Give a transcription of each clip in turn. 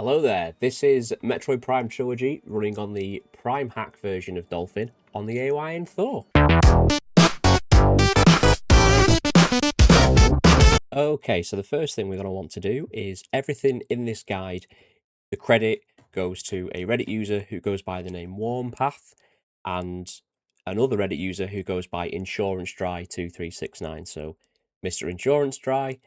Hello there, this is Metroid Prime Trilogy running on the PrimeHack version of Dolphin on the AYN Thor. Okay, so the first thing we're going to want to do is everything in this guide, the credit goes to a Reddit user who goes by the name WarmPath and another Reddit user who goes by InsuranceDry2369. So Mr. Insurance Dry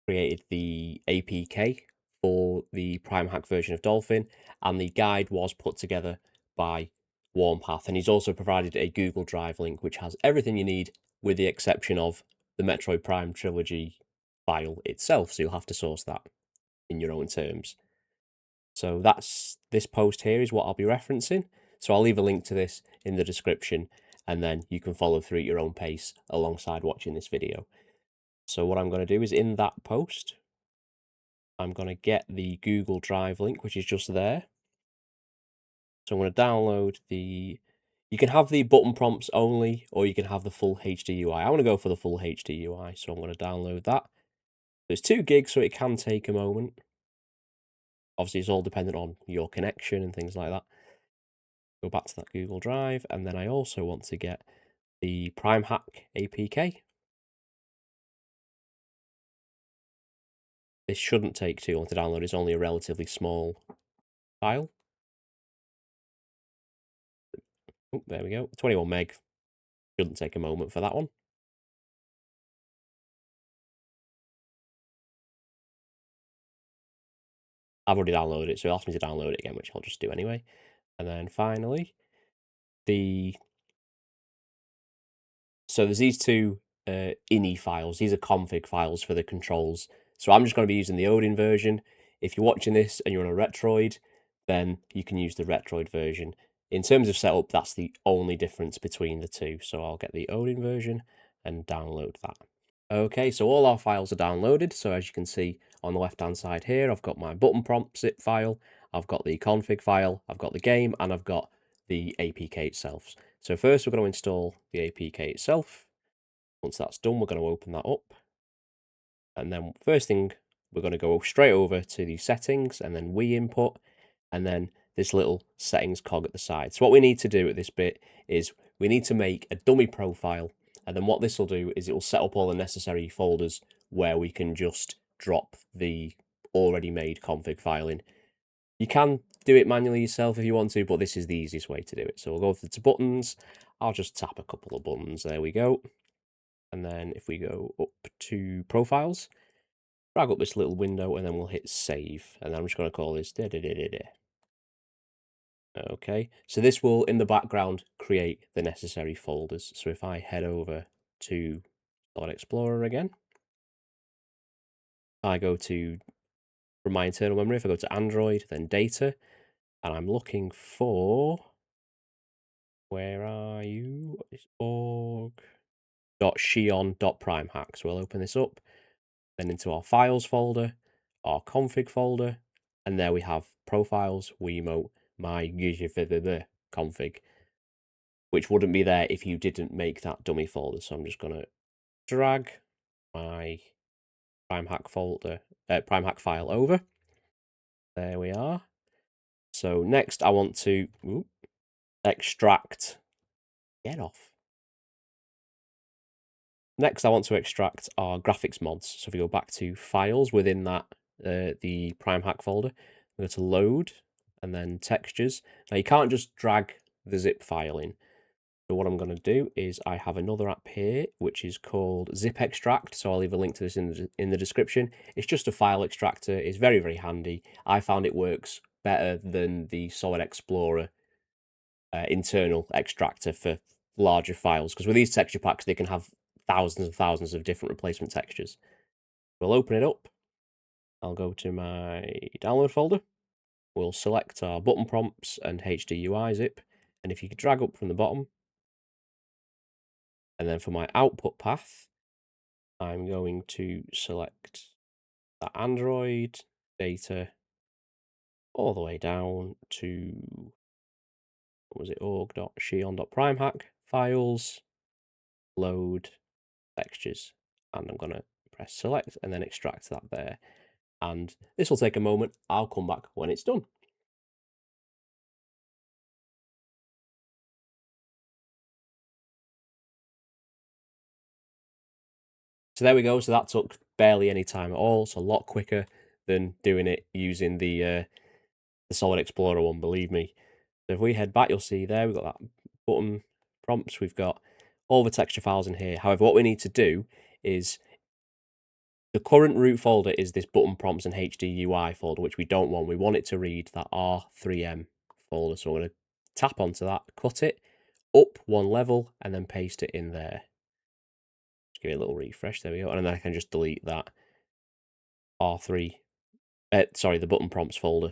created the APK for the PrimeHack version of Dolphin, and the guide was put together by WarmPath, and he's also provided a Google Drive link which has everything you need with the exception of the Metroid Prime Trilogy file itself, so you'll have to source that in your own terms. So that's this post here is what I'll be referencing, so I'll leave a link to this in the description and then you can follow through at your own pace alongside watching this video. So what I'm going to do is in that post, I'm going to get the Google Drive link, which is just there. So I'm going to download the... You can have the button prompts only, or you can have the full HD UI. I want to go for the full HD UI, so I'm going to download that. There's 2 gigs, so it can take a moment. Obviously, it's all dependent on your connection and things like that. Go back to that Google Drive, and then I also want to get the PrimeHack APK. This shouldn't take too long to download, it's only a relatively small file. Oh, there we go, 21 meg. Shouldn't take a moment for that one. I've already downloaded it, so it asked me to download it again, which I'll just do anyway. And then finally, so there's these 2 ini files. These are config files for the controls. So I'm just going to be using the Odin version. If you're watching this and you're on a Retroid, then you can use the Retroid version. In terms of setup, that's the only difference between the 2. So I'll get the Odin version and download that. Okay, so all our files are downloaded. So as you can see on the left-hand side here, I've got my button prompt zip file, I've got the config file, I've got the game, and I've got the APK itself. So first we're going to install the APK itself. Once that's done, we're going to open that up. And then first thing, we're going to go straight over to the settings and then Wii input, and then this little settings cog at the side. So what we need to do at this bit is we need to make a dummy profile. And then what this will do is it will set up all the necessary folders where we can just drop the already made config file in. You can do it manually yourself if you want to, but this is the easiest way to do it. So we'll go to buttons. I'll just tap a couple of buttons. There we go. And then if we go up to profiles, drag up this little window and then we'll hit save. And then I'm just going to call this Okay, so this will in the background create the necessary folders. So if I head over to Solid Explorer again, I go to, from my internal memory, if I go to Android, then data, and I'm looking for, where are you? It's org.xion.primehack. So we'll open this up, then into our files folder, our config folder, and there we have profiles, Wiimote, my config, which wouldn't be there if you didn't make that dummy folder. So I'm just going to drag my PrimeHack folder, PrimeHack file over. There we are. So next I want to extract, get off. Next I want to extract our graphics mods. So if we go back to files within that, the PrimeHack folder, we go to load and then textures. Now you can't just drag the zip file in. So what I'm going to do is I have another app here which is called ZIPXTRACT. So I'll leave a link to this in the description. It's just a file extractor. It's very, very handy. I found it works better than the Solid Explorer internal extractor for larger files, because with these texture packs they can have thousands and thousands of different replacement textures. We'll open it up. I'll go to my download folder. We'll select our button prompts and HDUI zip, and if you could drag up from the bottom, and then for my output path, I'm going to select that Android data all the way down to, what was it, org.xion.primehack, files, load, textures, and I'm going to press select and then extract that there. and this will take a moment. I'll come back when it's done. So there we go. So that took barely any time at all. It's a lot quicker than doing it using the Solid Explorer one, believe me. So if we head back, you'll see there we've got that button prompts. We've got all the texture files in here. However, what we need to do is the current root folder is this button prompts and HDUI folder, which we don't want. We want it to read that R3M folder. So we're going to tap onto that, cut it up one level, and then paste it in there. Just give it a little refresh. There we go. And then I can just delete that R3, the button prompts folder.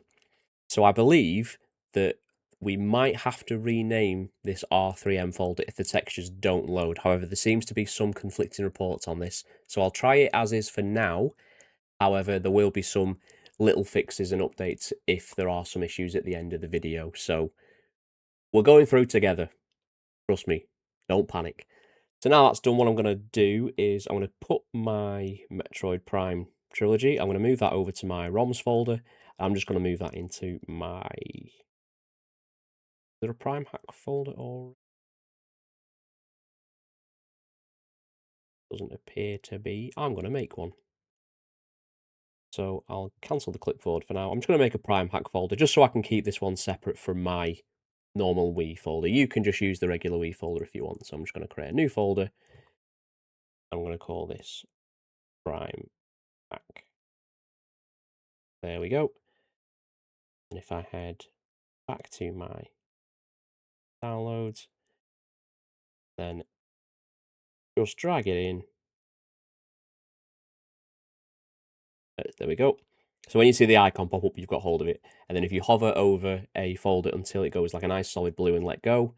So I believe that we might have to rename this R3M folder if the textures don't load. However, there seems to be some conflicting reports on this. So I'll try it as is for now. However, there will be some little fixes and updates if there are some issues at the end of the video. So we're going through together. Trust me, don't panic. So now that's done, what I'm going to do is I'm going to put my Metroid Prime trilogy. I'm going to move that over to my ROMs folder. I'm just going to move that into my... Is there a PrimeHack folder or... Doesn't appear to be. I'm going to make one. So I'll cancel the clipboard for now. I'm just going to make a PrimeHack folder just so I can keep this one separate from my normal Wii folder. You can just use the regular Wii folder if you want. So I'm just going to create a new folder. I'm going to call this PrimeHack. There we go. And if I head back to my downloads, then just drag it in. There we go. So when you see the icon pop up, you've got hold of it. And then if you hover over a folder until it goes like a nice solid blue and let go,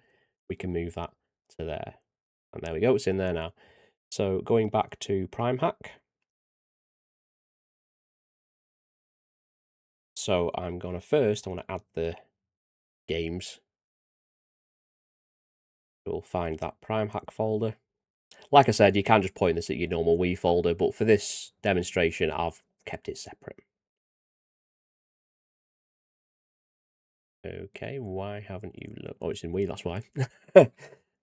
we can move that to there. And there we go, it's in there now. So going back to PrimeHack. So I'm going to first, I want to add the games. We'll find that PrimeHack folder. Like I said, you can just point this at your normal Wii folder, but for this demonstration, I've kept it separate. Okay, why haven't you looked? Oh, it's in Wii, that's why.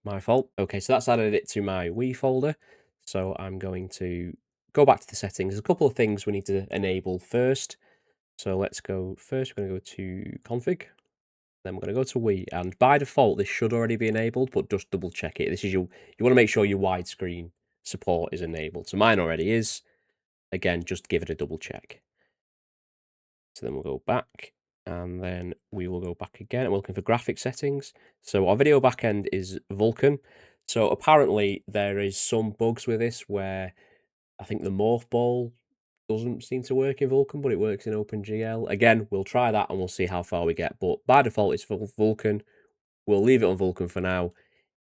My fault. Okay, so that's added it to my Wii folder. So I'm going to go back to the settings. There's a couple of things we need to enable first. So let's go first, we're going to go to config. Then we're going to go to Wii, and by default, this should already be enabled, but just double check it. This is you want to make sure your widescreen support is enabled. So mine already is. Again, just give it a double check. So then we'll go back, and then we will go back again, and we're looking for graphic settings. So our video backend is Vulkan. So apparently there is some bugs with this where I think the morph ball doesn't seem to work in Vulkan, but it works in OpenGL. Again, we'll try that and we'll see how far we get. But by default, it's for Vulkan. We'll leave it on Vulkan for now.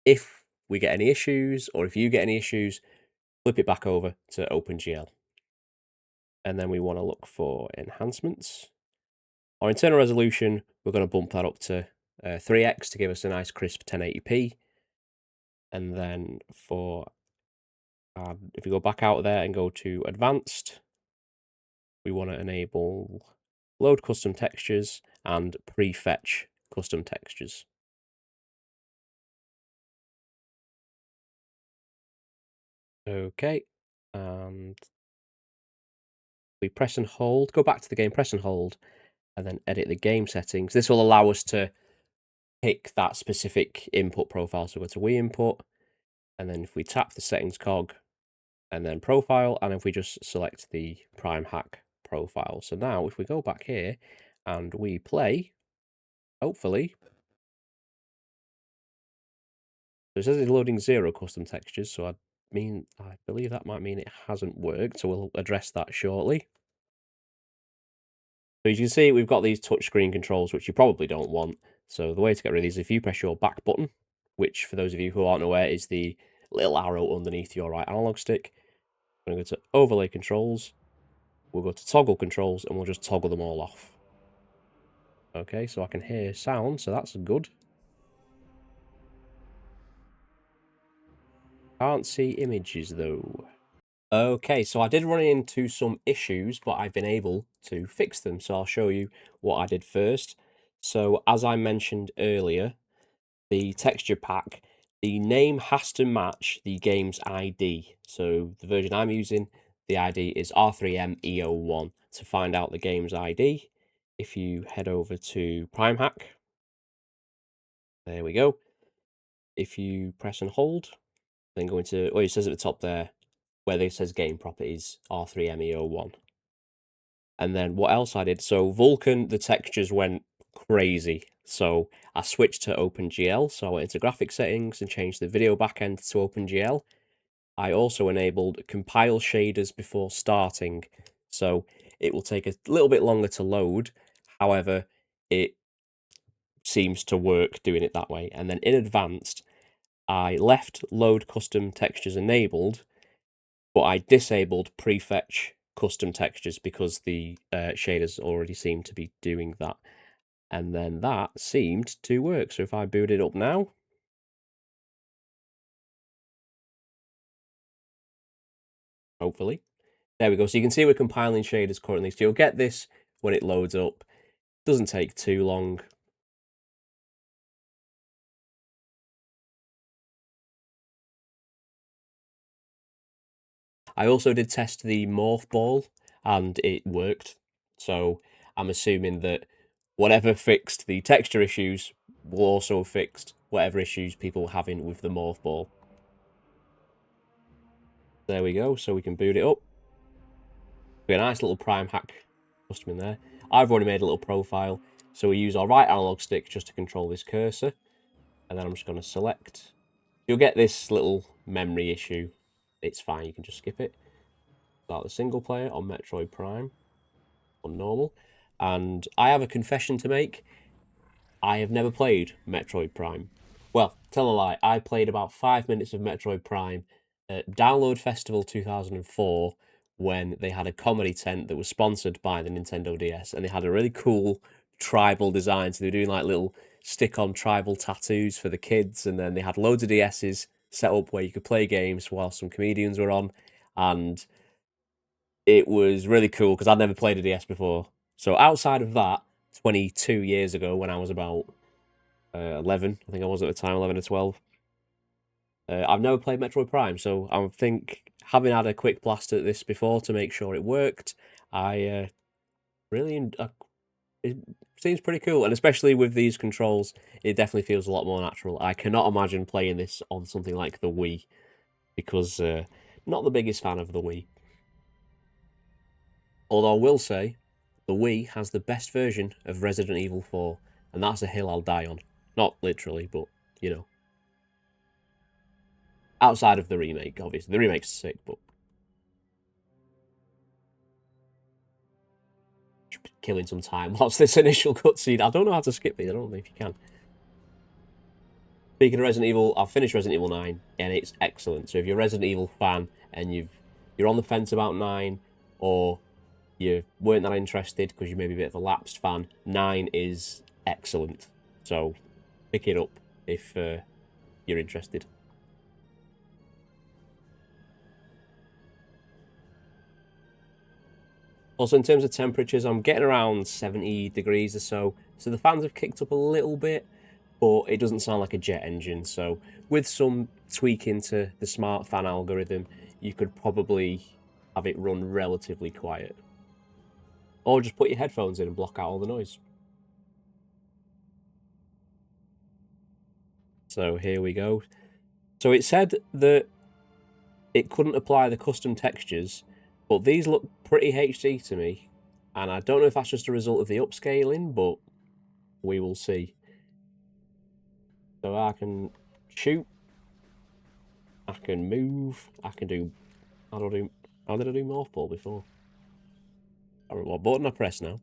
If we get any issues, or if you get any issues, flip it back over to OpenGL. And then we want to look for enhancements. Our internal resolution, we're going to bump that up to 3x to give us a nice crisp 1080p. And then for, if we go back out there and go to advanced, we want to enable load custom textures and prefetch custom textures. Okay, and we press and hold, go back to the game, press and hold, and then edit the game settings. This will allow us to pick that specific input profile. So go to Wii input, and then if we tap the settings cog, and then profile, and if we just select the PrimeHack profile. So now if we go back here and we play, hopefully, so it says it's loading 0 custom textures, so I believe that might mean it hasn't worked, so we'll address that shortly. So as you can see, we've got these touchscreen controls, which you probably don't want. So the way to get rid of these is if you press your back button, which for those of you who aren't aware is the little arrow underneath your right analog stick. I'm going to go to overlay controls, we'll go to toggle controls, and we'll just toggle them all off. Okay, so I can hear sound, so that's good. Can't see images though. Okay, so I did run into some issues, but I've been able to fix them. So I'll show you what I did first. So as I mentioned earlier, the texture pack, the name has to match the game's ID. So the version I'm using, the ID is R3MEO1. To find out the game's ID, if you head over to PrimeHack, there we go. If you press and hold, then go into, oh, it says at the top there, where it says game properties, R3MEO1. And then what else I did? So Vulkan, the textures went crazy. So I switched to OpenGL. So I went into graphic settings and changed the video backend to OpenGL. I also enabled compile shaders before starting. So it will take a little bit longer to load. However, it seems to work doing it that way. And then in advanced, I left load custom textures enabled, but I disabled prefetch custom textures because the shaders already seem to be doing that. And then that seemed to work. So if I boot it up now, hopefully, there we go. So you can see we're compiling shaders currently. So you'll get this when it loads up. Doesn't take too long. I also did test the morph ball and it worked. So I'm assuming that whatever fixed the texture issues will also fix whatever issues people are having with the morph ball. There we go. So we can boot it up. We got a nice little PrimeHack custom in there. I've already made a little profile. So we use our right analog stick just to control this cursor. And then I'm just going to select. You'll get this little memory issue. It's fine. You can just skip it. Start the single player on Metroid Prime on normal. And I have a confession to make. I have never played Metroid Prime. Well, tell a lie. I played about 5 minutes of Metroid Prime at Download Festival 2004 when they had a comedy tent that was sponsored by the Nintendo DS, and they had a really cool tribal design. So they were doing like little stick-on tribal tattoos for the kids, and then they had loads of DSs set up where you could play games while some comedians were on, and it was really cool because I'd never played a DS before. So outside of that, 22 years ago when I was about 11, I think I was at the time, 11 or 12. I've never played Metroid Prime, so I think having had a quick blast at this before to make sure it worked, I really it seems pretty cool, and especially with these controls, it definitely feels a lot more natural. I cannot imagine playing this on something like the Wii, because not the biggest fan of the Wii. Although I will say, the Wii has the best version of Resident Evil 4, and that's a hill I'll die on. Not literally, but, you know. Outside of the remake, obviously. The remake's sick, but... killing some time whilst this initial cutscene. I don't know how to skip these. I don't know if you can. Speaking of Resident Evil, I've finished Resident Evil 9, and it's excellent. So if you're a Resident Evil fan, and you're on the fence about 9, or you weren't that interested because you may be a bit of a lapsed fan, 9 is excellent. So pick it up if you're interested. Also, in terms of temperatures, I'm getting around 70 degrees or so. So the fans have kicked up a little bit, but it doesn't sound like a jet engine. So with some tweaking to the smart fan algorithm, you could probably have it run relatively quiet. Or just put your headphones in and block out all the noise. So here we go. So it said that it couldn't apply the custom textures, but these look pretty HD to me. And I don't know if that's just a result of the upscaling, but we will see. So I can shoot, I can move, I can do... How did I do morph ball before? I don't know what button I press now.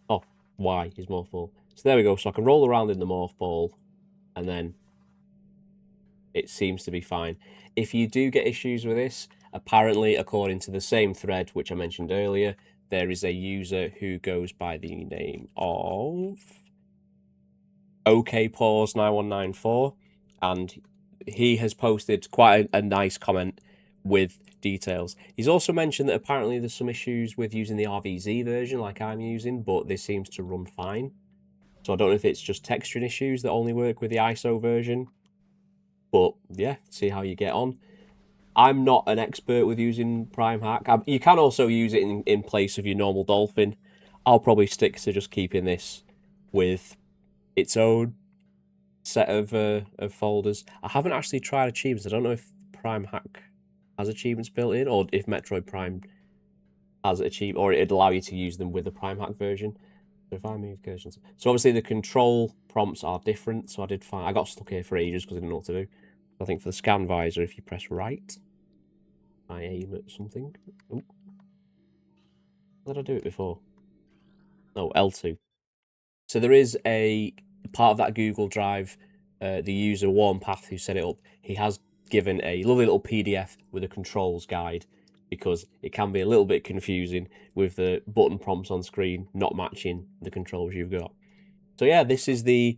Oh, Y is morph ball. So there we go. So I can roll around in the morph ball, and then it seems to be fine. If you do get issues with this, apparently, according to the same thread which I mentioned earlier, there is a user who goes by the name of OKPause9194, and he has posted quite a nice comment with details. He's also mentioned that apparently there's some issues with using the RVZ version like I'm using, but this seems to run fine. So I don't know if it's just texturing issues that only work with the ISO version. But yeah, see how you get on. I'm not an expert with using PrimeHack. You can also use it in place of your normal Dolphin. I'll probably stick to just keeping this with its own set of folders. I haven't actually tried achievements. I don't know if PrimeHack has achievements built in, or if Metroid Prime has achieved, or it'd allow you to use them with the PrimeHack version. So if I move versions, so obviously the control prompts are different. So I got stuck here for ages because I didn't know what to do. I think for the scan visor, if you press right, I aim at something. Ooh. How did I do it before? Oh, L2. So there is a part of that Google Drive, the user Warmpath who set it up, he has given a lovely little PDF with a controls guide, because it can be a little bit confusing with the button prompts on screen not matching the controls you've got. So yeah, this is the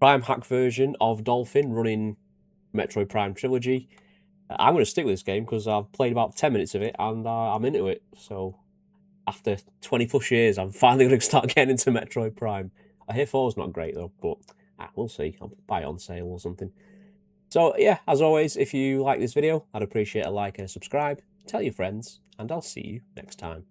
PrimeHack version of Dolphin running Metroid Prime Trilogy. I'm going to stick with this game because I've played about 10 minutes of it and I'm into it. So after 20 plus years, I'm finally going to start getting into Metroid Prime. I hear 4's not great though, but we'll see. I'll buy it on sale or something. So yeah, as always, if you like this video, I'd appreciate a like and a subscribe. Tell your friends, and I'll see you next time.